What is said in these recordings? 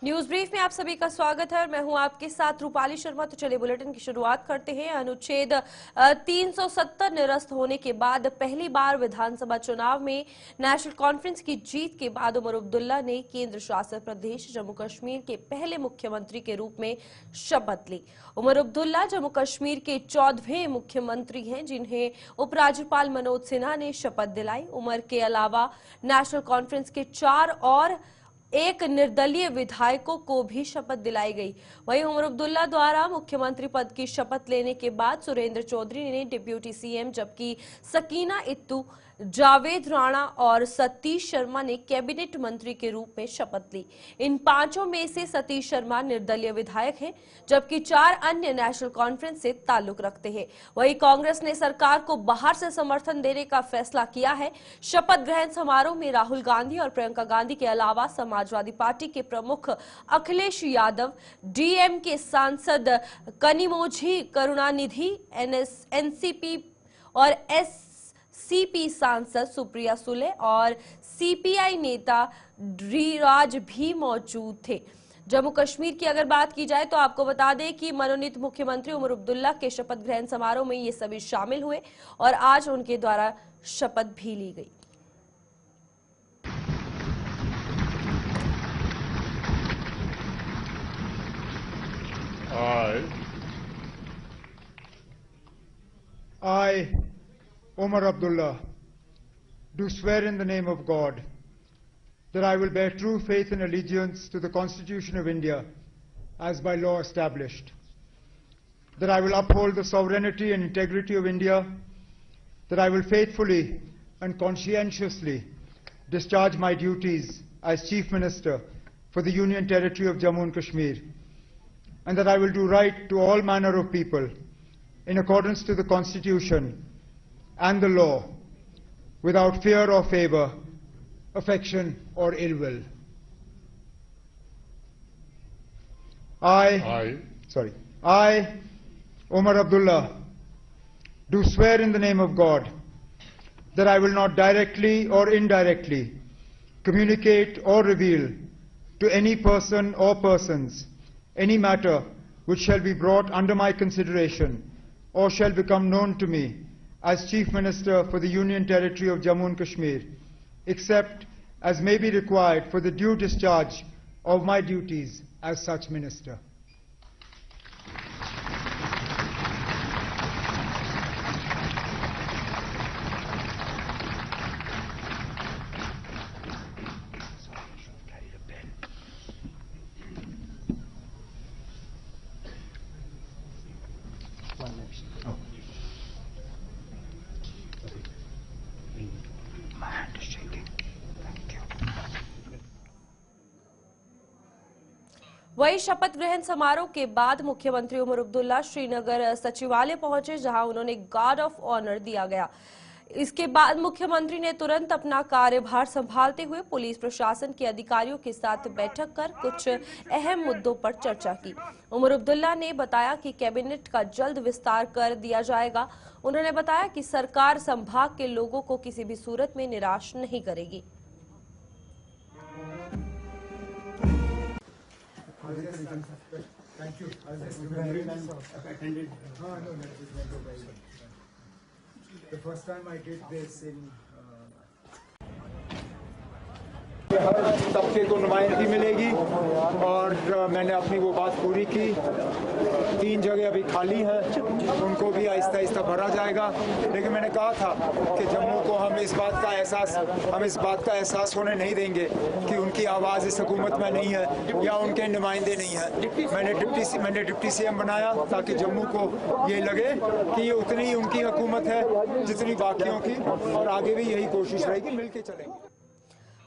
News brief में आप सभी का स्वागत है और मैं हूं आपके साथ रूपाली शर्मा। तो चलिए बुलेटिन की शुरुआत करते हैं। अनुच्छेद 370 निरस्त होने के बाद पहली बार विधानसभा चुनाव में नेशनल कॉन्फ्रेंस की जीत के बाद उमर अब्दुल्ला ने केंद्र शासित प्रदेश जम्मू कश्मीर के पहले मुख्यमंत्री के रूप में शपथ ली। उमर अब्दुल्ला जम्मू कश्मीर के 14वें मुख्यमंत्री हैं जिन्हें उपराज्यपाल मनोज सिन्हा ने शपथ दिलाई। उमर के अलावा नेशनल कॉन्फ्रेंस के 4 और एक निर्दलीय विधायकों को भी शपथ दिलाई गई। वहीं उमर अब्दुल्ला द्वारा मुख्यमंत्री पद की शपथ लेने के बाद सुरेंद्र चौधरी ने डिप्टी सीएम, जबकि सकीना इत्तू, जावेद राणा और सतीश शर्मा ने कैबिनेट मंत्री के रूप में शपथ ली। इन पांचों में से सतीश शर्मा निर्दलीय विधायक हैं, जबकि 4 अन्य नेशनल कॉन्फ्रेंस से ताल्लुक रखते हैं। वहीं कांग्रेस ने सरकार को बाहर से समर्थन देने का फैसला किया है। शपथ ग्रहण समारोह में राहुल गांधी और प्रियंका गांधी के अलावा समाजवादी पार्टी के प्रमुख अखिलेश यादव, डीएमके सांसद कनिमोझी करुणानिधि, एनसीपी और एससीपी सांसद सुप्रिया सुले और सीपीआई नेता ड्रीराज भी मौजूद थे। जम्मू कश्मीर की अगर बात की जाए तो आपको बता दें कि मनोनीत मुख्यमंत्री उमर अब्दुल्ला के शपथ ग्रहण समारोह में ये सभी शामिल हुए और आज उनके द्वारा शपथ भी ली गई। I, Omar Abdullah, do swear in the name of God that I will bear true faith and allegiance to the Constitution of India as by law established, that I will uphold the sovereignty and integrity of India, that I will faithfully and conscientiously discharge my duties as Chief Minister for the Union Territory of Jammu and Kashmir, and that I will do right to all manner of people in accordance to the Constitution and the law, without fear or favor, affection or ill will. I, Omar Abdullah, do swear in the name of God that I will not directly or indirectly communicate or reveal to any person or persons any matter which shall be brought under my consideration or shall become known to me as Chief Minister for the Union Territory of Jammu and Kashmir, except as may be required for the due discharge of my duties as such Minister. वही शपथ ग्रहण समारोह के बाद मुख्यमंत्री उमर अब्दुल्ला श्रीनगर सचिवालय पहुंचे, जहां उन्होंने गार्ड ऑफ ऑनर दिया गया। इसके बाद मुख्यमंत्री ने तुरंत अपना कार्यभार संभालते हुए पुलिस प्रशासन के अधिकारियों के साथ बैठक कर कुछ अहम मुद्दों पर चर्चा की। उमर अब्दुल्ला ने बताया कि कैबिनेट का जल्द विस्तार कर दिया जाएगा। उन्होंने बताया कि सरकार संभाग के लोगों को किसी भी सूरत में निराश नहीं करेगी। Thank you. The first time I did this in हर तबके को नुमाइंदगी मिलेगी और मैंने अपनी वो बात पूरी की। 3 जगह अभी खाली हैं, उनको भी आहिस्ता आहिस्ता भरा जाएगा। लेकिन मैंने कहा था कि जम्मू को हम इस बात का एहसास होने नहीं देंगे कि उनकी आवाज़ इस हुकूमत में नहीं है या उनके नुमाइंदे नहीं हैं। मैंने डिप्टी सीएम बनाया ताकि जम्मू को ये लगे कि ये उतनी ही उनकी हुकूमत है जितनी बाकियों की, और आगे भी यही कोशिश रहेगी, मिल के चलेंगे।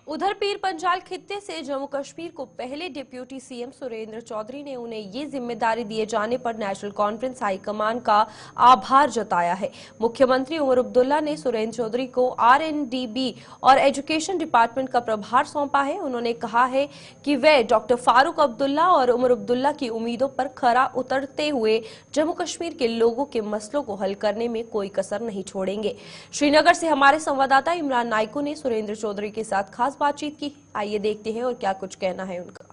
उधर पीर पंजाल खित्ते से जम्मू कश्मीर को पहले डिप्टी सीएम सुरेंद्र चौधरी ने उन्हें ये जिम्मेदारी दिए जाने पर नेशनल कॉन्फ्रेंस हाईकमान का आभार जताया है। मुख्यमंत्री उमर अब्दुल्ला ने सुरेंद्र चौधरी को आरएनडीबी और एजुकेशन डिपार्टमेंट का प्रभार सौंपा है। उन्होंने कहा है कि वे डॉक्टर फारूक अब्दुल्ला और उमर अब्दुल्ला की उम्मीदों पर खरा उतरते हुए जम्मू कश्मीर के लोगों के मसलों को हल करने में कोई कसर नहीं छोड़ेंगे। श्रीनगर से हमारे संवाददाता इमरान नाइको ने सुरेंद्र चौधरी के साथ खास बातचीत की। आइए देखते हैं और क्या कुछ कहना है उनका।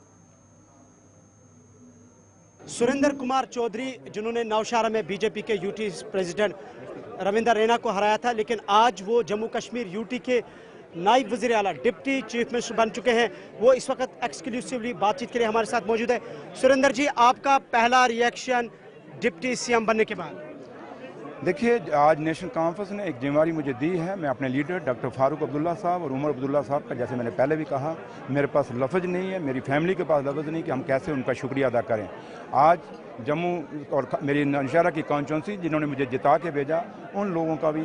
सुरेंद्र कुमार चौधरी जिन्होंने नौशहरा में बीजेपी के यूटी प्रेसिडेंट रविंदर रैना को हराया था, लेकिन आज वो जम्मू कश्मीर यूटी के नायब वज़ीर आला डिप्टी चीफ मिनिस्टर बन चुके हैं। वो इस वक्त एक्सक्लूसिवली बातचीत के लिए हमारे साथ मौजूद है। सुरेंद्र जी, आपका पहला रिएक्शन डिप्टी सीएम बनने के बाद? देखिए, आज नेशनल कॉन्फ्रेंस ने एक जिम्मेदारी मुझे दी है। मैं अपने लीडर डॉक्टर फारूक अब्दुल्ला साहब और उमर अब्दुल्ला साहब का, जैसे मैंने पहले भी कहा, मेरे पास लफ्ज़ नहीं है, मेरी फैमिली के पास लफ्ज़ नहीं कि हम कैसे उनका शुक्रिया अदा करें। आज जम्मू और मेरी नौशहरा की कॉन्स्टिट्यूंसी जिन्होंने मुझे जिता के भेजा, उन लोगों का भी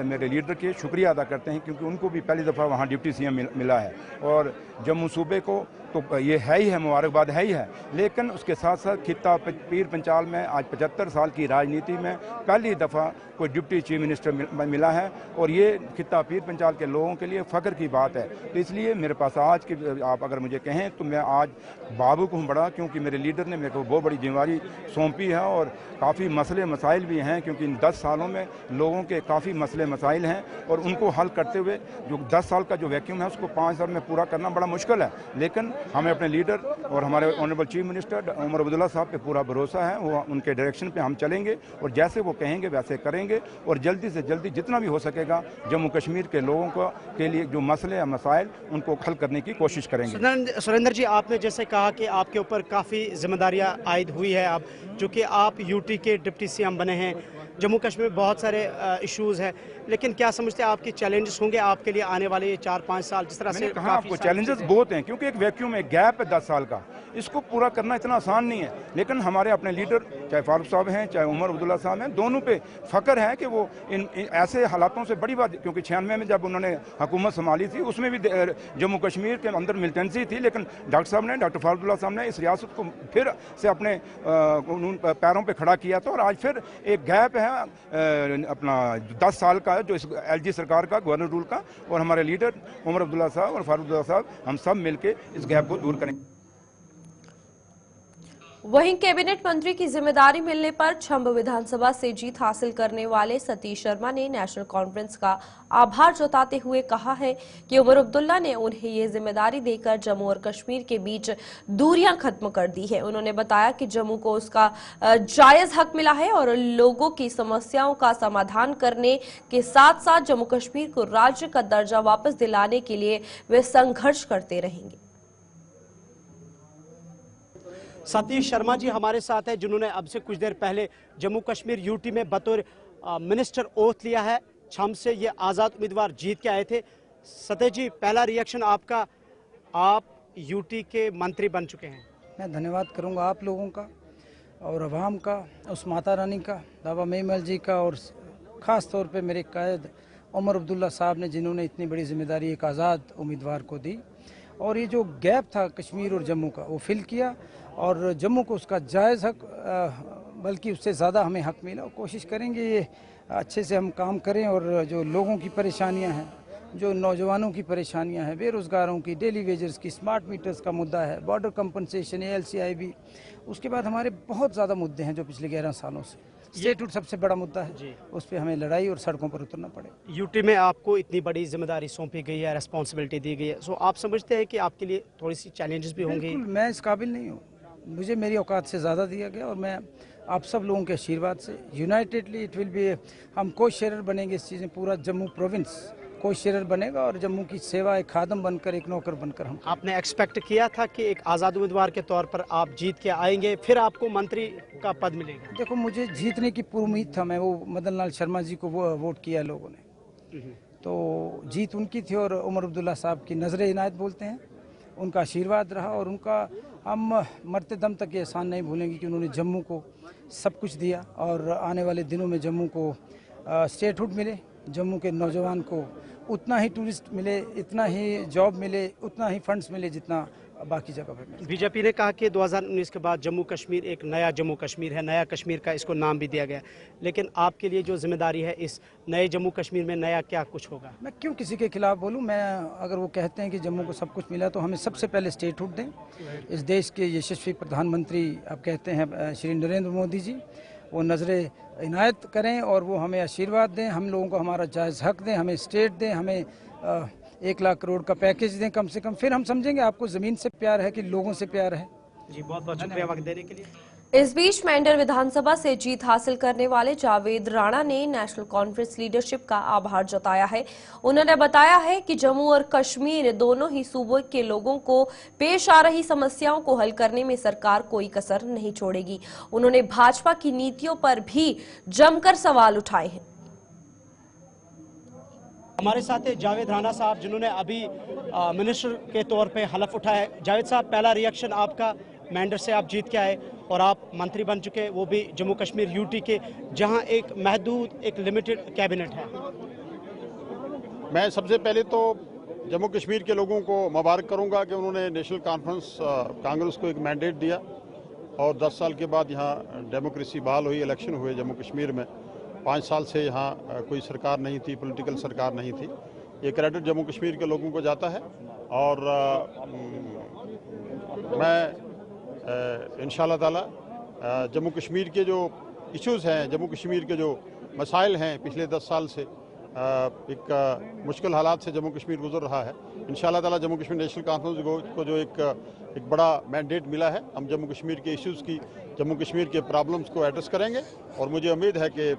मेरे लीडर के शुक्रिया अदा करते हैं, क्योंकि उनको भी पहली दफ़ा वहाँ डिप्टी सीएम मिला है। और जम्मू सूबे को तो ये है ही है, मुबारकबाद है ही है, लेकिन उसके साथ साथ खित्ता पीर पंचाल में आज 75 साल की राजनीति में पहली दफ़ा कोई डिप्टी चीफ मिनिस्टर मिला है, और ये खित्ता पीर पंचाल के लोगों के लिए फ़ख्र की बात है। तो इसलिए मेरे पास आज की, आप अगर मुझे कहें तो मैं आज बाबूक हूँ बड़ा, क्योंकि मेरे लीडर ने मेरे को बहुत बड़ी जिम्मेदारी सौंपी है, और काफ़ी मसले मसाइल भी हैं, क्योंकि इन 10 सालों में लोगों के काफ़ी मसले मसाइल हैं, और उनको हल करते हुए जो 10 साल का जो वैक्यूम है उसको 5 साल में पूरा करना बड़ा मुश्किल है। लेकिन हमें अपने लीडर और हमारे honourable chief minister Omar Abdullah साहब पे पूरा भरोसा है। वो उनके डायरेक्शन पे हम चलेंगे, और जैसे वो कहेंगे वैसे करेंगे, और जल्दी से जल्दी जितना भी हो सकेगा जम्मू कश्मीर के लोगों को के लिए जो मसले या मसाइल उनको हल करने की कोशिश करेंगे। सुरेंद्र जी, आपने जैसे कहा कि आपके ऊपर काफ़ी जिम्मेदारियां आयद हुई है, अब जो कि आप यूटी के डिप्टी सीएम बने हैं, जम्मू कश्मीर में बहुत सारे इश्यूज़ हैं, लेकिन क्या समझते हैं आपके चैलेंजेस होंगे आपके लिए आने वाले ये 4-5 साल? जिस तरह से कहा आपको चैलेंजेस बहुत हैं, क्योंकि एक वैक्यूम है, गैप है 10 साल का, इसको पूरा करना इतना आसान नहीं है। लेकिन हमारे अपने लीडर चाहे फारूक साहब हैं चाहे उमर अब्दुल्ला साहब हैं, दोनों पे फ़ख्र है कि वो इन ऐसे हालातों से बड़ी बात, क्योंकि 96 में जब उन्होंने हुकूमत संभाली थी उसमें भी जम्मू कश्मीर के अंदर मिलिटेंसी थी, लेकिन डॉक्टर फारूक अब्दुल्ला साहब ने इस रियासत को फिर से अपने पैरों पर खड़ा किया था। और आज फिर एक गैप है अपना 10 साल का, जो इस एलजी सरकार का, गवर्नर रूल का, और हमारे लीडर उमर अब्दुल्ला साहब और फारूक अब्दुल्ला साहब हम सब मिलकर इस गैप को दूर करेंगे। वहीं कैबिनेट मंत्री की जिम्मेदारी मिलने पर छंब विधानसभा से जीत हासिल करने वाले सतीश शर्मा ने नेशनल कॉन्फ्रेंस का आभार जताते हुए कहा है कि उमर अब्दुल्ला ने उन्हें ये जिम्मेदारी देकर जम्मू और कश्मीर के बीच दूरियां खत्म कर दी है। उन्होंने बताया कि जम्मू को उसका जायज हक मिला है, और लोगों की समस्याओं का समाधान करने के साथ साथ जम्मू कश्मीर को राज्य का दर्जा वापस दिलाने के लिए वे संघर्ष करते रहेंगे। सतीश शर्मा जी हमारे साथ हैं, जिन्होंने अब से कुछ देर पहले जम्मू कश्मीर यूटी में बतौर मिनिस्टर ओथ लिया है। छम से ये आज़ाद उम्मीदवार जीत के आए थे। सतीश जी, पहला रिएक्शन आपका, आप यूटी के मंत्री बन चुके हैं। मैं धन्यवाद करूंगा आप लोगों का और अवाम का, उस माता रानी का, बाबा मेमल जी का, और ख़ास तौर पे मेरे कायद उमर अब्दुल्ला साहब ने, जिन्होंने इतनी बड़ी जिम्मेदारी एक आज़ाद उम्मीदवार को दी, और ये जो गैप था कश्मीर और जम्मू का वो फिल किया, और जम्मू को उसका जायज़ हक, बल्कि उससे ज़्यादा हमें हक मिला। और कोशिश करेंगे ये अच्छे से हम काम करें, और जो लोगों की परेशानियां हैं, जो नौजवानों की परेशानियां हैं, बेरोज़गारों की, डेली वेजर्स की, स्मार्ट मीटर्स का मुद्दा है, बॉर्डर कंपनसेशन, ALCIB, उसके बाद हमारे बहुत ज़्यादा मुद्दे हैं जो पिछले 11 सालों से, स्टेटहुड सबसे बड़ा मुद्दा है, उस पर हमें लड़ाई और सड़कों पर उतरना पड़ेगा। यूटी में आपको इतनी बड़ी जिम्मेदारी सौंपी गई है, रिस्पॉन्सिबिलिटी दी गई है, सो आप समझते हैं कि आपके लिए थोड़ी सी चैलेंजेस भी होंगे? बिल्कुल, मैं इस काबिल नहीं हूँ, मुझे मेरी औकात से ज़्यादा दिया गया, और मैं आप सब लोगों के आशीर्वाद से यूनाइटेडली इट विल बी, हम को शेयर बनेंगे इस चीज़ में, पूरा जम्मू प्रोविंस को शेयर बनेगा, और जम्मू की सेवा एक खादम बनकर, एक नौकर बनकर हम। आपने एक्सपेक्ट किया था कि एक आज़ाद उम्मीदवार के तौर पर आप जीत के आएंगे, फिर आपको मंत्री का पद मिलेगा? देखो, मुझे जीतने की पूरी उम्मीद था, मैं वो मदन लाल शर्मा जी को वो वोट किया लोगों ने, तो जीत उनकी थी, और उमर अब्दुल्ला साहब की नजर इनायत बोलते हैं, उनका आशीर्वाद रहा, और उनका हम मरते दम तक ये एहसान नहीं भूलेंगे कि उन्होंने जम्मू को सब कुछ दिया, और आने वाले दिनों में जम्मू को स्टेटहुड मिले, जम्मू के नौजवान को उतना ही टूरिस्ट मिले, इतना ही जॉब मिले, उतना ही फंड्स मिले जितना बाकी जगह पे मिले। बीजेपी ने कहा कि 2019 के बाद जम्मू कश्मीर एक नया जम्मू कश्मीर है, नया कश्मीर का इसको नाम भी दिया गया, लेकिन आपके लिए जो जिम्मेदारी है इस नए जम्मू कश्मीर में नया क्या कुछ होगा? मैं क्यों किसी के खिलाफ बोलूं? मैं, अगर वो कहते हैं कि जम्मू को सब कुछ मिला, तो हमें सबसे पहले स्टेटहुड दें। इस देश के यशस्वी प्रधानमंत्री आप कहते हैं श्री नरेंद्र मोदी जी, वो नज़रें इनायत करें और वो हमें आशीर्वाद दें, हम लोगों को हमारा जायज़ हक दें, हमें स्टेट दें, हमें 1 लाख करोड़ का पैकेज दें कम से कम, फिर हम समझेंगे आपको ज़मीन से प्यार है कि लोगों से प्यार है। जी, बहुत बहुत शुक्रिया वक्त देने के लिए। इस बीच मेंढर विधानसभा से जीत हासिल करने वाले जावेद राणा ने नेशनल कॉन्फ्रेंस लीडरशिप का आभार जताया है। उन्होंने बताया है कि जम्मू और कश्मीर दोनों ही सूबों के लोगों को पेश आ रही समस्याओं को हल करने में सरकार कोई कसर नहीं छोड़ेगी। उन्होंने भाजपा की नीतियों पर भी जमकर सवाल उठाए हैं। हमारे साथ है जावेद राणा साहब, जिन्होंने अभी मिनिस्टर के तौर पे हलफ उठाया है। जावेद साहब, पहला रिएक्शन आपका, मेंढर से आप जीत के आए और आप मंत्री बन चुके, वो भी जम्मू कश्मीर यूटी के, जहां एक महदूद, एक लिमिटेड कैबिनेट है। मैं सबसे पहले तो जम्मू कश्मीर के लोगों को मुबारक करूंगा कि उन्होंने नेशनल कॉन्फ्रेंस कांग्रेस को एक मैंडेट दिया और 10 साल के बाद यहाँ डेमोक्रेसी बहाल हुई, इलेक्शन हुए जम्मू कश्मीर में। 5 साल से यहाँ कोई सरकार नहीं थी, पॉलिटिकल सरकार नहीं थी। ये क्रेडिट जम्मू कश्मीर के लोगों को जाता है और मैं इंशाल्लाह ताला जम्मू कश्मीर के जो इश्यूज़ हैं, जम्मू कश्मीर के जो मसाइल हैं, पिछले 10 साल से एक मुश्किल हालात से जम्मू कश्मीर गुजर रहा है। इंशाल्लाह ताला जम्मू कश्मीर नेशनल कॉन्फ्रेंस को जो एक बड़ा मैंडेट मिला है, हम जम्मू कश्मीर के इश्यूज़ की, जम्मू कश्मीर के प्रॉब्लम्स को एड्रेस करेंगे और मुझे उम्मीद है कि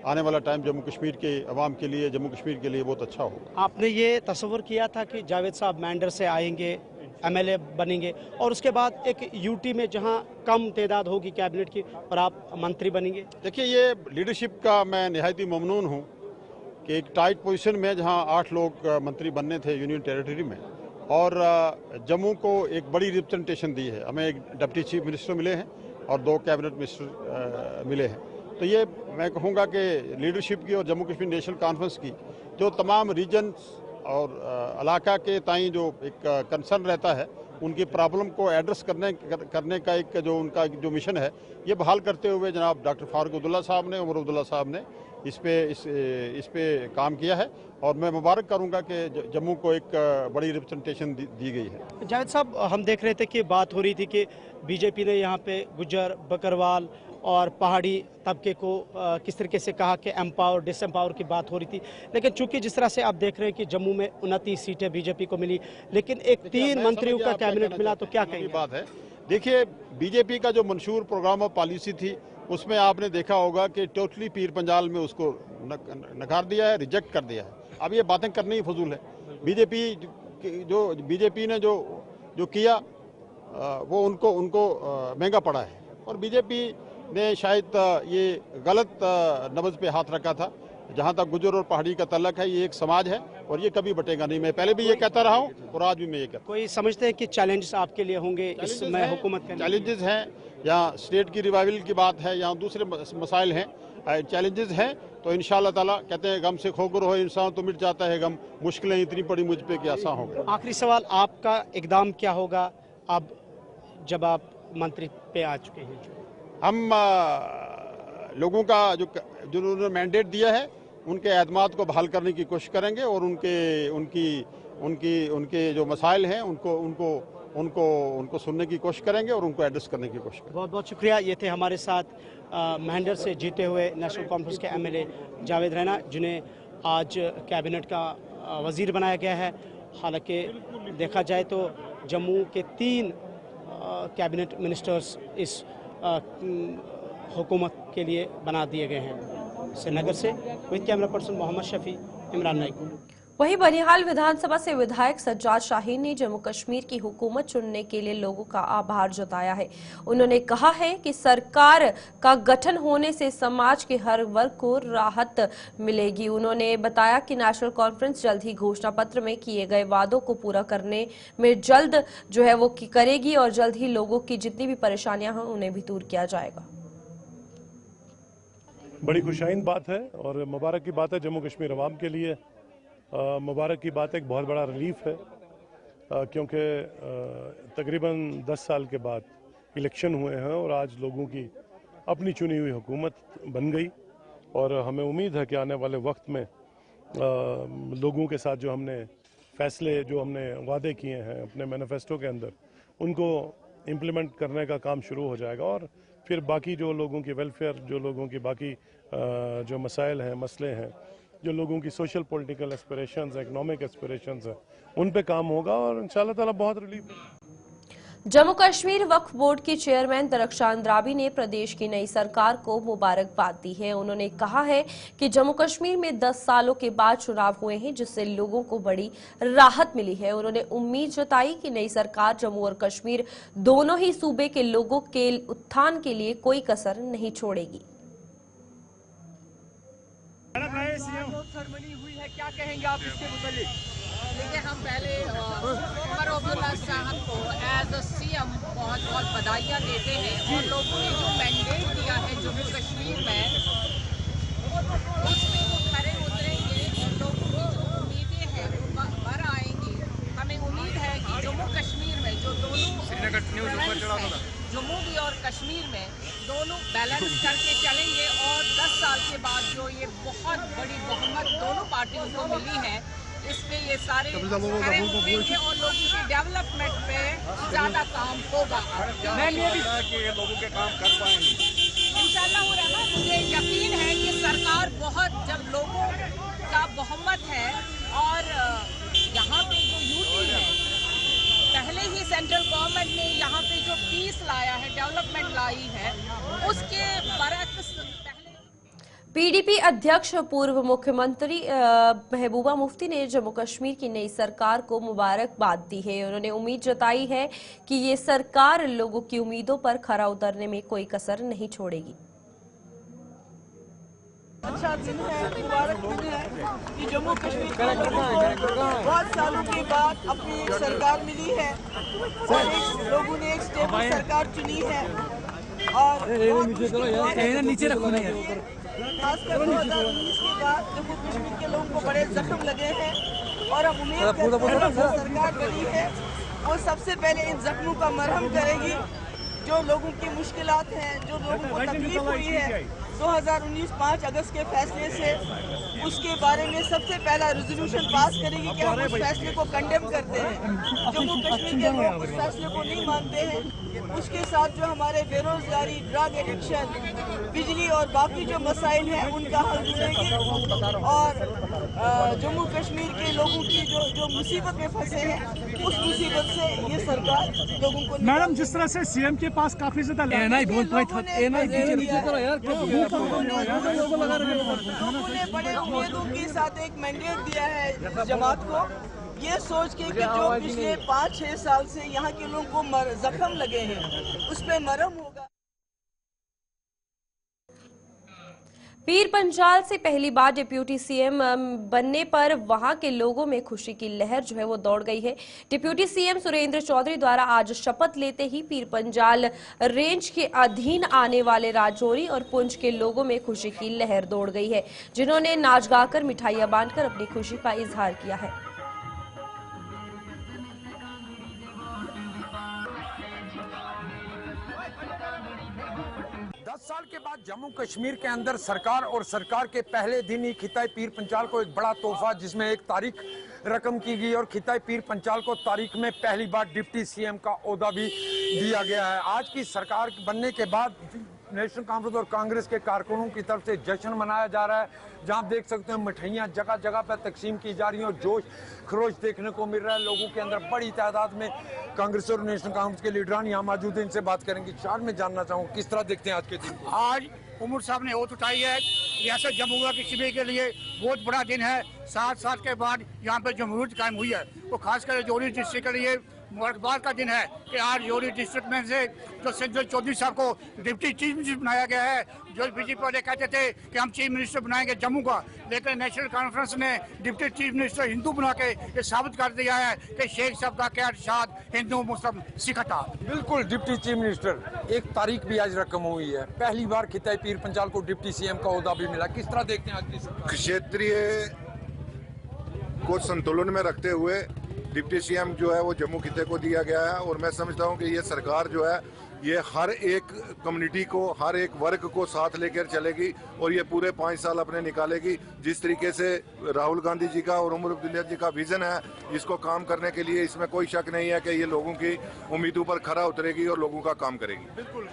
आने वाला टाइम जम्मू कश्मीर के अवाम के लिए, जम्मू कश्मीर के लिए बहुत अच्छा होगा। आपने ये तस्वर किया था कि जावेद साहब मेंढर से आएंगे, एमएलए बनेंगे और उसके बाद एक यूटी में जहां कम तादाद होगी कैबिनेट की और आप मंत्री बनेंगे? देखिए, ये लीडरशिप का मैं निहायत ही ममनून हूँ कि एक टाइट पोजीशन में जहां 8 लोग मंत्री बनने थे यूनियन टेरिटरी में और जम्मू को एक बड़ी रिप्रेजेंटेशन दी है। हमें एक डिप्टी चीफ मिनिस्टर मिले हैं और 2 कैबिनेट मिनिस्टर मिले हैं। तो ये मैं कहूँगा कि लीडरशिप की और जम्मू कश्मीर नेशनल कॉन्फ्रेंस की जो तमाम रीजन्स और इलाका के ताई जो एक कंसर्न रहता है, उनकी प्रॉब्लम को एड्रेस करने का एक जो उनका जो मिशन है, ये बहाल करते हुए जनाब डॉक्टर फारूक अब्दुल्ला साहब ने, उमर अब्दुल्ला साहब ने इस पे काम किया है और मैं मुबारक करूंगा कि जम्मू को एक बड़ी रिप्रेजेंटेशन दी गई है। जावेद साहब, हम देख रहे थे कि बात हो रही थी कि बीजेपी ने यहाँ पे गुज्जर, बकरवाल और पहाड़ी तबके को किस तरीके से कहा कि एम्पावर डिसएम्पावर की बात हो रही थी, लेकिन चूंकि जिस तरह से आप देख रहे हैं कि जम्मू में 29 सीटें बीजेपी को मिली, लेकिन एक 3 मंत्रियों का कैबिनेट मिला, तो क्या कहेंगे? बात है, देखिए, बीजेपी का जो मंशूर प्रोग्राम ऑफ पॉलिसी थी, उसमें आपने देखा होगा कि टोटली पीर पंजाल में उसको नकार दिया है, रिजेक्ट कर दिया है। अब ये बातें करनी ही फजूल है। बीजेपी ने जो किया वो उनको महंगा पड़ा है और बीजेपी ने शायद ये गलत नब्ज पे हाथ रखा था। जहाँ तक गुजर और पहाड़ी का तल्लक है, ये एक समाज है और ये कभी बटेगा नहीं। मैं पहले भी ये कहता रहा हूँ और आज भी मैं ये कहता हूँ। कोई समझते हैं कि चैलेंजेस आपके लिए होंगे इसमें हुकूमत के? चैलेंजेस हैं, यहाँ स्टेट की रिवाइवल की बात है, यहाँ दूसरे मसाइल हैं, चैलेंजेस हैं। तो इंशाल्लाह ताला कहते हैं गम से खोकर हो इंसान तो मिट जाता है गम, मुश्किलें इतनी पड़ी मुझ पे कि आसान होगा। आखिरी सवाल, आपका इकदाम क्या होगा अब जब आप मंत्री पे आ चुके हैं? हम लोगों का जो उन्होंने मैंडेट दिया है, उनके एतमाद को बहाल करने की कोशिश करेंगे और उनके जो मसाइल हैं उनको सुनने की कोशिश करेंगे और उनको एड्रेस करने की कोशिश करेंगे। बहुत बहुत शुक्रिया। ये थे हमारे साथ मेंढर से जीते हुए नेशनल कॉन्फ्रेंस के एमएलए जावेद राणा, जिन्हें आज कैबिनेट का वजीर बनाया गया है। हालांकि देखा जाए तो जम्मू के 3 कैबिनेट मिनिस्टर्स इस हुकूमत के लिए बना दिए गए हैं। श्रीनगर से with camera person Mohammad Shafi, Imran Naik. वहीं बनिहाल विधानसभा से विधायक सज्जाद शाहीन ने जम्मू कश्मीर की हुकूमत चुनने के लिए लोगों का आभार जताया है। उन्होंने कहा है कि सरकार का गठन होने से समाज के हर वर्ग को राहत मिलेगी। उन्होंने बताया कि नेशनल कॉन्फ्रेंस जल्द ही घोषणा पत्र में किए गए वादों को पूरा करने में जल्द वो करेगी और जल्द ही लोगों की जितनी भी परेशानियां हैं उन्हें भी दूर किया जाएगा। बड़ी खुशाइन बात है और मुबारक की बात है जम्मू कश्मीर अवाम के लिए। मुबारक की बात है, एक बहुत बड़ा रिलीफ है क्योंकि तकरीबन 10 साल के बाद इलेक्शन हुए हैं और आज लोगों की अपनी चुनी हुई हुकूमत बन गई और हमें उम्मीद है कि आने वाले वक्त में लोगों के साथ जो हमने फैसले, जो हमने वादे किए हैं अपने मैनिफेस्टो के अंदर, उनको इम्प्लीमेंट करने का काम शुरू हो जाएगा और फिर बाकी जो लोगों की वेलफेयर, जो लोगों की बाकी जो मसाइल हैं, मसले हैं, जो लोगों की social political aspirations, economic aspirations हैं, उन पे काम होगा और इंशाल्लाह ताला बहुत रिलीफ है। जम्मू कश्मीर वक्फ बोर्ड के चेयरमैन दरख्शान अंद्राबी ने प्रदेश की नई सरकार को मुबारकबाद दी है। उन्होंने कहा है कि जम्मू कश्मीर में 10 सालों के बाद चुनाव हुए हैं, जिससे लोगों को बड़ी राहत मिली है। उन्होंने उम्मीद जताई कि नई सरकार जम्मू और कश्मीर दोनों ही सूबे के लोगों के उत्थान के लिए कोई कसर नहीं छोड़ेगी। सेरेमनी हुई है, क्या कहेंगे आप इसके मुताबिक? देखिए, हम पहले उमर अब्दुल्ला साहब को एज अ सीएम बहुत बहुत बधाइयाँ देते हैं और लोगों ने जो मैंडेट दिया है जम्मू कश्मीर में उसमें वो खरे उतरेंगे और लोगों की जो उम्मीदें हैं वो भर आएंगी। हमें उम्मीद है कि जम्मू कश्मीर में जो दोनों जम्मू भी और कश्मीर में दोनों बैलेंस करके चलेंगे और 10 साल के बाद जो ये बहुत बड़ी बहुमत दोनों पार्टियों को मिली है इस पे ये सारे खड़े उतरेंगे और लोगों के डेवलपमेंट पे ज्यादा काम होगा। ये लोगों के काम कर पाएंगे इंशाअल्लाह। मुझे यकीन है कि सरकार बहुत, जब लोगों का बहुमत है और यहाँ पे जो यूटी है, पहले ही सेंट्रल गवर्नमेंट ने यहाँ पे जो पीस लाया है, डेवलपमेंट लाई है, उसके बरक्स पीडीपी अध्यक्ष पूर्व मुख्यमंत्री महबूबा मुफ्ती ने जम्मू कश्मीर की नई सरकार को मुबारकबाद दी है। उन्होंने उम्मीद जताई है कि ये सरकार लोगों की उम्मीदों पर खरा उतरने में कोई कसर नहीं छोड़ेगी। अच्छा दिन है, मुबारक दिन है कि जम्मू कश्मीर के लोगों को बहुत सालों के बाद अपनी एक सरकार मिली है और लोगों ने एक स्टेबल सरकार चुनी है और नीचे रखो खासकर 2019 के बाद जम्मू कश्मीर के लोगों को बड़े जख्म लगे हैं और हम उम्मीद करते हैं जो सरकार बनी है वो सबसे पहले इन जख्मों का मरहम करेगी। जो लोगों की मुश्किलात हैं, जो लोगों को तकलीफ हुई है 2019 5 अगस्त के फैसले से, उसके बारे में सबसे पहला रेजोल्यूशन पास करेगी कि हम उस फैसले को कंडेम करते हैं। जम्मू कश्मीर के लोग उस फैसले को नहीं मानते हैं। उसके साथ जो हमारे बेरोजगारी, ड्रग एडिक्शन, बिजली और बाकी जो मसाइल हैं उनका हल ढूंढेंगे और जम्मू कश्मीर के लोगों की जो मुसीबत में फंसे हैं उस मुसीबत से ये सरकार लोगों को। मैडम, जिस तरह से सीएम के पास काफी ज्यादा लोगों ने बड़े उम्मीदों के साथ एक मैंडेट दिया है जमात को, ये सोच के कि जो पिछले 5-6 साल से यहाँ के लोगों को जख्म लगे हैं उस पे मरहम होगा। पीर पंजाल से पहली बार डिप्यूटी सीएम बनने पर वहां के लोगों में खुशी की लहर जो है वो दौड़ गई है। डिप्यूटी सीएम सुरेंद्र चौधरी द्वारा आज शपथ लेते ही पीर पंजाल रेंज के अधीन आने वाले राजौरी और पुंछ के लोगों में खुशी की लहर दौड़ गई है, जिन्होंने नाच गाकर मिठाइयां बांटकर अपनी खुशी का इजहार किया है। 10 साल के बाद जम्मू कश्मीर के अंदर सरकार और सरकार के पहले दिन ही खिताए पीर पंचाल को एक बड़ा तोहफा, जिसमें एक तारीख रकम की गई और खिताए पीर पंचाल को तारीख में पहली बार डिप्टी सीएम का ओहदा भी दिया गया है। आज की सरकार बनने के बाद नेशनल कॉन्फ्रेंस और कांग्रेस के कारकुनों की तरफ से जश्न मनाया जा रहा है, जहां देख सकते हैं मिठाइयां जगह जगह पर तकसीम की जा रही हैं और जोश खरोश देखने को मिल रहा है लोगों के अंदर। बड़ी तादाद में कांग्रेस और नेशनल कांफ्रेंस के लीडरान यहाँ मौजूद हैं, इनसे बात करेंगे। चार में जानना चाहूँगा किस तरह देखते हैं आज के दिन। आज उमर साहब ने ओथ उठाई है, रियासत जम्मू और कश्मीर के लिए बहुत बड़ा दिन है। 7 साल के बाद यहाँ पर जमहूरियत कायम हुई है, तो खासकर राजौरी डिस्ट्रिक्ट के लिए मुबारकबाद का दिन है कि आज राजौरी डिस्ट्रिक्ट में से जो संजय चौधरी साहब को डिप्टी चीफ मिनिस्टर बनाया गया है। जो बीजेपी वाले कहते थे कि हम चीफ मिनिस्टर बनाएंगे जम्मू का, लेकिन नेशनल कॉन्फ्रेंस ने डिप्टी चीफ मिनिस्टर हिंदू बना के ये साबित कर दिया है कि शेख साहब का क्या इरशाद हिंदू मुस्लिम सिख था। बिल्कुल, डिप्टी चीफ मिनिस्टर एक तारीख भी आज रकम हुई है, पहली बार खिताए पीर पंजाल को डिप्टी सीएम का ओहदा भी मिला। किस तरह देखते हैं आज की क्षेत्रीय को संतुलन में रखते हुए डिप्टी सीएम जो है वो जम्मू खिते को दिया गया है और मैं समझता हूँ कि ये सरकार जो है ये हर एक कम्युनिटी को, हर एक वर्ग को साथ लेकर चलेगी और ये पूरे 5 साल अपने निकालेगी। जिस तरीके से राहुल गांधी जी का और उमर अब्दुल्ला जी का विजन है, इसको काम करने के लिए इसमें कोई शक नहीं है कि ये लोगों की उम्मीदों पर खरा उतरेगी और लोगों का काम करेगी। बिल्कुल,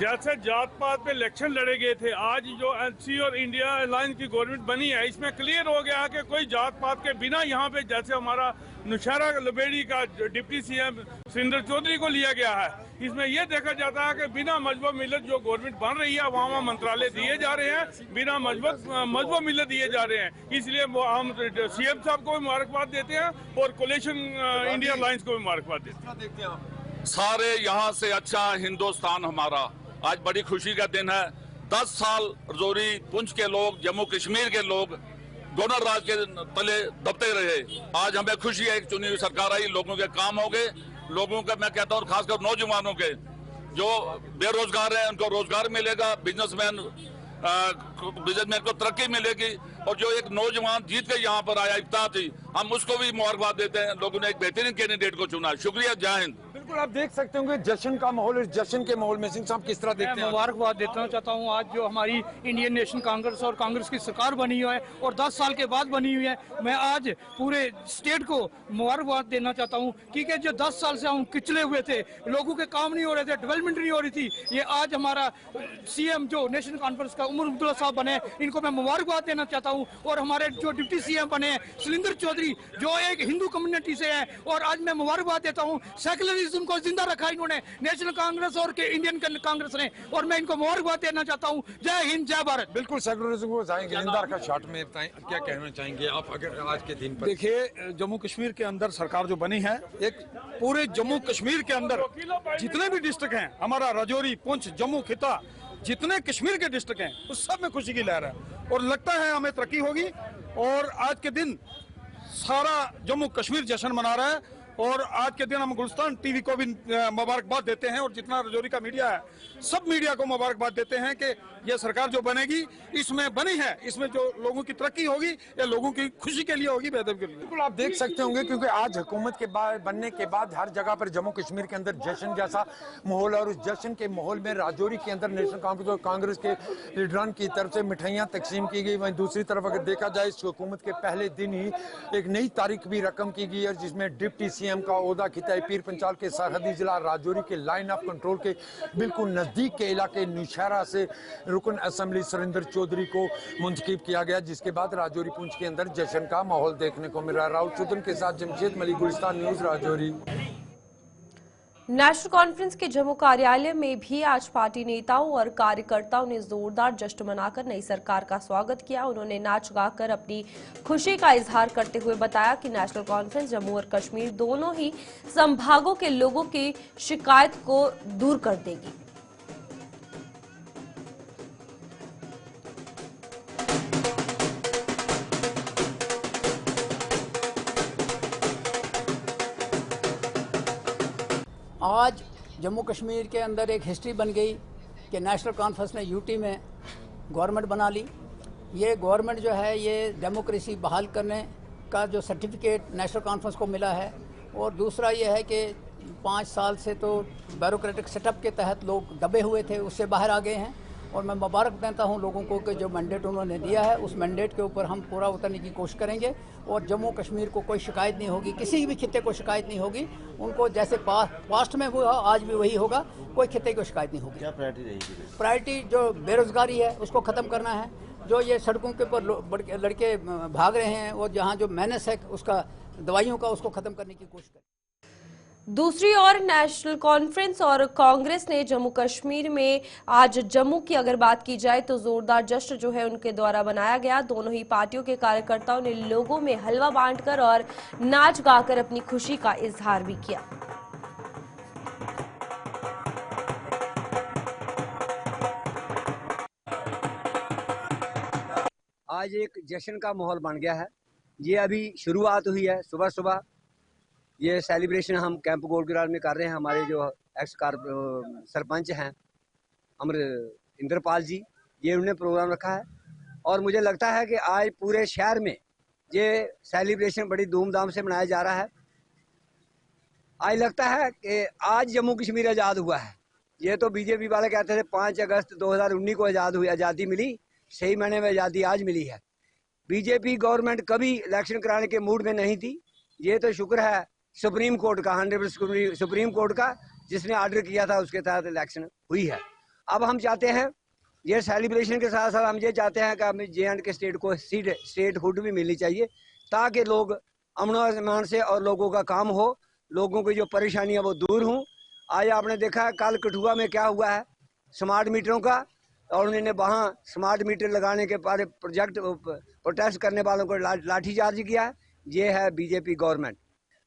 जैसे जात पात पे इलेक्शन लड़े गए थे, आज जो एनसी और इंडिया अलायंस की गवर्नमेंट बनी है, इसमें क्लियर हो गया कि कोई जात पात के बिना यहाँ पे जैसे हमारा नौशहरा लबेड़ी का डिप्टी सीएम सुरेंद्र चौधरी को लिया गया है। इसमें यह देखा जाता है कि बिना मजबूत मिलत जो गवर्नमेंट बन रही है वहाँ मंत्रालय दिए जा रहे हैं, बिना मजबूत मिलत दिए जा रहे हैं। इसलिए हम सीएम साहब को भी मुबारकबाद देते हैं और कोलिशन इंडिया अलायंस को भी मुबारकबाद देते हैं। सारे यहाँ से अच्छा हिंदुस्तान हमारा, आज बड़ी खुशी का दिन है। 10 साल रजौरी पुंछ के लोग, जम्मू कश्मीर के लोग गवर्नर राज के तले दबते रहे। आज हमें खुशी है, एक चुनी हुई सरकार आई, लोगों के काम हो गए। लोगों के मैं कहता हूँ खासकर नौजवानों के जो बेरोजगार हैं उनको रोजगार मिलेगा, बिजनेसमैन को तरक्की मिलेगी। और जो एक नौजवान जीत के यहाँ पर आया, इफ्तार थी, हम उसको भी मुबारकबाद देते हैं। लोगों ने एक बेहतरीन कैंडिडेट को चुना। शुक्रिया, जय हिंद। बिल्कुल, आप देख सकते होंगे जश्न का माहौल, इस जश्न के माहौल में सिंह साहब किस तरह देखते हैं? मुबारकबाद देना चाहता हूं आज जो हमारी इंडियन नेशनल कांग्रेस और कांग्रेस की सरकार बनी हुई है और 10 साल के बाद बनी हुई है। मैं आज पूरे स्टेट को मुबारकबाद देना चाहता हूं क्योंकि जो 10 साल से हम पिछले हुए थे, लोगों के काम नहीं हो रहे थे, डेवलपमेंट नहीं हो रही थी, ये आज हमारा सीएम जो नेशनल कॉन्फ्रेंस का उमर अब्दुल्ला साहब बने, इनको मैं मुबारकबाद देना चाहता हूँ। और हमारे जो डिप्टी सीएम बने हैं सुरेंद्र चौधरी जो एक हिंदू कम्युनिटी से है, और आज मैं मुबारकबाद देता हूँ। सेकुलरिज्म को जिंदा रखा इन्होंने नेशनल कांग्रेस और इंडियन कांग्रेस ने, और मैं इनको मुबारकबाद देना चाहता हूँ। जय हिंद, जय भारत। बिल्कुल, सेकुलरिज्म को जाएंगे। जिंदा रखा शॉर्ट में बताएं, क्या कहना चाहेंगे आप अगर आज के दिन पर? देखिए, जम्मू कश्मीर के अंदर सरकार जो बनी है, एक पूरे जम्मू कश्मीर के अंदर जितने भी डिस्ट्रिक्ट हैं, हमारा राजौरी, पुंछ, जम्मू खिता, जितने कश्मीर के डिस्ट्रिक्ट हैं, उस सब में खुशी की लहर है और लगता है हमें तरक्की होगी। और आज के दिन सारा जम्मू कश्मीर जश्न मना रहा है और आज के दिन हम गुलिस्तान टीवी को भी मुबारकबाद देते हैं और जितना रजौरी का मीडिया है, सब मीडिया को मुबारकबाद देते हैं कि ये सरकार जो बनेगी, इसमें बनी है, इसमें जो लोगों की तरक्की होगी या लोगों की खुशी के लिए होगी, बेहतर के लिए। बिल्कुल, आप देख सकते होंगे क्योंकि आज हुकूमत के बनने के बाद हर जगह पर जम्मू कश्मीर के अंदर जश्न जैसा माहौल, और उस जश्न के माहौल में राजौरी के अंदर नेशनल कांग्रेस और कांग्रेस के लीडरान की तरफ से मिठाइयाँ तकसीम की गई। वहीं दूसरी तरफ अगर देखा जाए, इस हुकूमत के पहले दिन ही एक नई तारीख भी रकम की गई है, जिसमें डिप्टी सीएम का ओहदा खिताई पीर पंचाल के सरहदी जिला राजौरी के लाइन ऑफ कंट्रोल के बिल्कुल नजदीक के इलाके नौशहरा से रुकन असेंबली सुरेंद्र चौधरी को मुंतखब किया गया, जिसके बाद राजौरी पुंछ के अंदर जश्न का माहौल देखने को मिल रहा है। राहुल सुदन के साथ Jamshed Malik, Gulistan News, Rajouri. National Conference के जम्मू कार्यालय में भी आज पार्टी नेताओं और कार्यकर्ताओं ने जोरदार जश्न मनाकर नई सरकार का स्वागत किया। उन्होंने नाच गाकर अपनी खुशी का इजहार करते हुए बताया कि नेशनल कॉन्फ्रेंस जम्मू और कश्मीर दोनों ही संभागों के लोगों की शिकायत को दूर कर देगी। आज जम्मू कश्मीर के अंदर एक हिस्ट्री बन गई कि नेशनल कॉन्फ्रेंस ने यूटी में गवर्नमेंट बना ली। ये गवर्नमेंट जो है ये डेमोक्रेसी बहाल करने का जो सर्टिफिकेट नेशनल कॉन्फ्रेंस को मिला है, और दूसरा ये है कि 5 साल से तो ब्यूरोक्रेटिक सेटअप के तहत लोग दबे हुए थे, उससे बाहर आ गए हैं। और मैं मुबारक देता हूं लोगों को कि जो मैंडेट उन्होंने दिया है, उस मैंडेट के ऊपर हम पूरा उतरने की कोशिश करेंगे और जम्मू कश्मीर को कोई शिकायत नहीं होगी, किसी भी खित्ते को शिकायत नहीं होगी। उनको जैसे पास्ट में हुआ आज भी वही होगा, कोई खित्ते को शिकायत नहीं होगी। क्या प्रायोरिटी रहेगी? प्रायोरिटी जो बेरोजगारी है उसको ख़त्म करना है, जो ये सड़कों के ऊपर लड़के भाग रहे हैं और जहाँ जो मेहनत है उसका दवाइयों का, उसको ख़त्म करने की कोशिश करें। दूसरी ओर नेशनल कॉन्फ्रेंस और कांग्रेस ने जम्मू कश्मीर में आज जम्मू की अगर बात की जाए तो जोरदार जश्न जो है उनके द्वारा बनाया गया। दोनों ही पार्टियों के कार्यकर्ताओं ने लोगों में हलवा बांटकर और नाच गाकर अपनी खुशी का इजहार भी किया। आज एक जश्न का माहौल बन गया है। ये अभी शुरुआत हुई है। सुबह सुबह ये सेलिब्रेशन हम कैंप गोलग्राम में कर रहे हैं। हमारे जो एक्स सरपंच हैं अमर इंद्रपाल जी, ये उन्होंने प्रोग्राम रखा है और मुझे लगता है कि आज पूरे शहर में ये सेलिब्रेशन बड़ी धूमधाम से मनाया जा रहा है। आज लगता है कि आज जम्मू कश्मीर आज़ाद हुआ है। ये तो बीजेपी वाले कहते थे 5 अगस्त 2019 को आज़ादी मिली, सही मायने में आज़ादी आज मिली है। बीजेपी गवर्नमेंट कभी इलेक्शन कराने के मूड में नहीं थी। ये तो शुक्र है सुप्रीम कोर्ट का, 100% सुप्रीम कोर्ट का, जिसने ऑर्डर किया था उसके तहत इलेक्शन हुई है। अब हम चाहते हैं ये सेलिब्रेशन के साथ साथ हम ये चाहते हैं कि हमें जे एंड के स्टेट को स्टेट हुड भी मिलनी चाहिए, ताकि लोग अमन से और लोगों का काम हो, लोगों की जो परेशानियां वो दूर हों। आज आपने देखा है कल कठुआ में क्या हुआ है स्मार्ट मीटरों का, और उन्होंने वहाँ स्मार्ट मीटर लगाने के बारे प्रोजेक्ट प्रोटेस्ट करने वालों को लाठीचार्ज किया है। ये है बीजेपी गवर्नमेंट।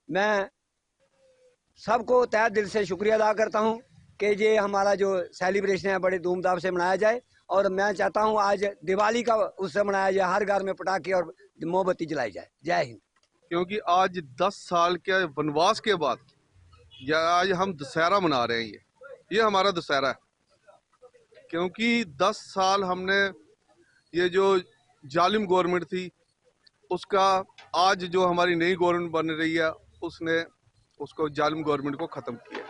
मैं सबको तहे दिल से शुक्रिया अदा करता हूँ कि ये हमारा जो सेलिब्रेशन है बड़े धूमधाम से मनाया जाए, और मैं चाहता हूँ आज दिवाली का उत्सव मनाया जाए, हर घर में पटाखे और मोमबत्ती जलाई जाए। जय हिंद। क्योंकि आज 10 साल के वनवास के बाद या आज हम दशहरा मना रहे हैं, ये हमारा दशहरा है। क्योंकि 10 साल हमने ये जो जालिम गवर्नमेंट थी उसका, आज जो हमारी नई गवर्नमेंट बन रही है उसने उसको जालिम गवर्नमेंट को ख़त्म किया।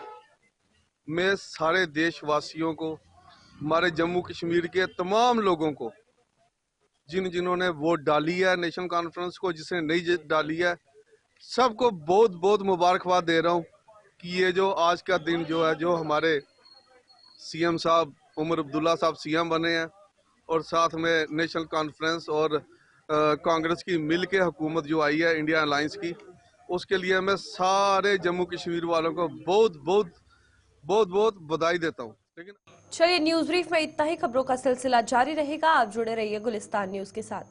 मैं सारे देशवासियों को, हमारे जम्मू कश्मीर के तमाम लोगों को, जिन्होंने वोट डाली है नेशनल कॉन्फ्रेंस को, जिसने नहीं डाली है, सबको बहुत बहुत मुबारकबाद दे रहा हूँ कि ये जो आज का दिन जो है, जो हमारे सीएम साहब उमर अब्दुल्ला साहब सीएम बने हैं और साथ में नेशनल कॉन्फ्रेंस और कांग्रेस की मिल के हुकूमत जो आई है इंडिया अलायंस की, उसके लिए मैं सारे जम्मू कश्मीर वालों को बहुत बहुत बहुत बहुत बधाई देता हूँ। लेकिन चलिए न्यूज ब्रीफ में इतना ही। खबरों का सिलसिला जारी रहेगा, आप जुड़े रहिए गुलिस्तान न्यूज के साथ।